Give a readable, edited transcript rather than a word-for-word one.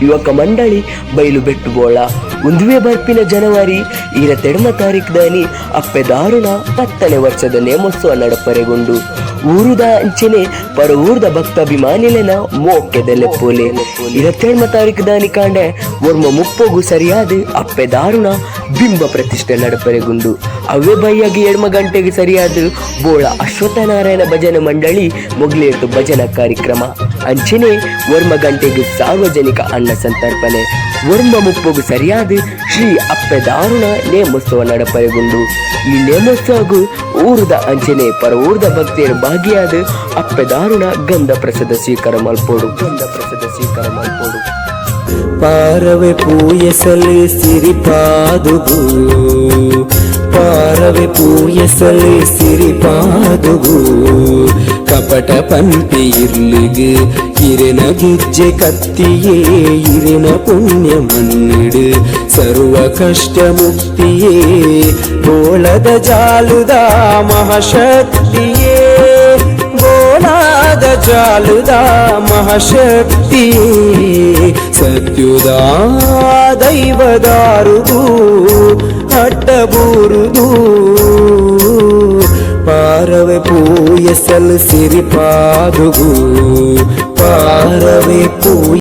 ಯುವಕ ಮಂಡಳಿ ಬಯಲು ಬೆಟ್ಟುಬೋಳ ಒಂದುವೆ ಬರ್ಪಿನ ಜನವರಿ 27 ದಾನಿ ಅಪ್ಪೆ ದಾರುಣ 10ನೇ ವರ್ಷದ ನೇಮೋತ್ಸವ ನಡಪರೆಗೊಂಡು ಊರುದ ಅಂಚೆನೆ ಪರ ಊರ್ದ ಭಕ್ತಾಭಿಮಾನಿಲೆನ ಮೋಕ್ಕೆದೆಲ್ಲೆಪ್ಪೋಲೆ 27 ದಾನಿ ಕಾಂಡೆ ಒರ್ಮ ಮುಪ್ಪೋಗು ಸರಿಯಾದ ಅಪ್ಪೆ ದಾರುಣ ಬಿಂಬ ಪ್ರತಿಷ್ಠೆ ನಡಪರೆಗೊಂಡು ಅವೇ ಬೈಯಾಗಿ 2 ಗಂಟೆಗೆ ಸರಿಯಾದ ಬೋಳ ಅಶ್ವತ್ಥನಾರಾಯಣ ಭಜನೆ ಮಂಡಳಿ ಮೊಗ್ಲೇಟು ಭಜನಾ ಕಾರ್ಯಕ್ರಮ ಅಂಚೆನೆ 1 ಗಂಟೆಗೆ ಸಾರ್ವಜನಿಕ ಅನ್ನ ಸಂತರ್ಪಣೆ 1 ಮುಪ್ಪೋಗು ಸರಿಯಾದ ಶ್ರೀ ಅಪ್ಪೆ ದಾರುಣ ನೇಮೋತ್ಸವ ನಡಪರೆಗೊಂಡು ಈ ನೇಮೋತ್ಸವಗೂ ಊರದ ಅಂಚನೆ ಪರ ಊರ್ದ ಭಕ್ತಿಯರು ಭಾಗಿಯಾದ ಅಪ್ಪೆ ದಾರುಣ ಗಂಧ ಪ್ರಸಾದ ಸ್ವೀಕಾರ ಮಲ್ಪೋಡು ಪಾರವೆ ಪೂಯಸಲೆ ಸಿರಿಪಾದುಗು ಪಾರವೆ ಪೂಯಸಲೆ ಸಿರಿಪಾದುಗು ಕಪಟ ಪಂಪಿ ಇರ್ಲಿಗೆ ಇರೆನ ಗಿಜ್ಜೆ ಕತ್ತಿಯೇ ಇರೆನ ಪುಣ್ಯ ಮನ್ನಿಡು ಸರ್ವ ಕಷ್ಟ ಮುಕ್ತಿಯೇ ಬೋಳದ ಜಾಲುದ ಮಹಾಶಕ್ತಿಯೇ ಬೋಳದ ಜಾಲುದ ಮಹಾಶಕ್ತಿಯೇ ಸತ್ಯುದ ದೈವದಾರುದು ಅಡ್ಡಬೂರುದು ಪಾರವೆ ಪೂಯಸಲ್ ಸಿರಿಪಾದುಗು ಪಾರವೆ ಪೂಯ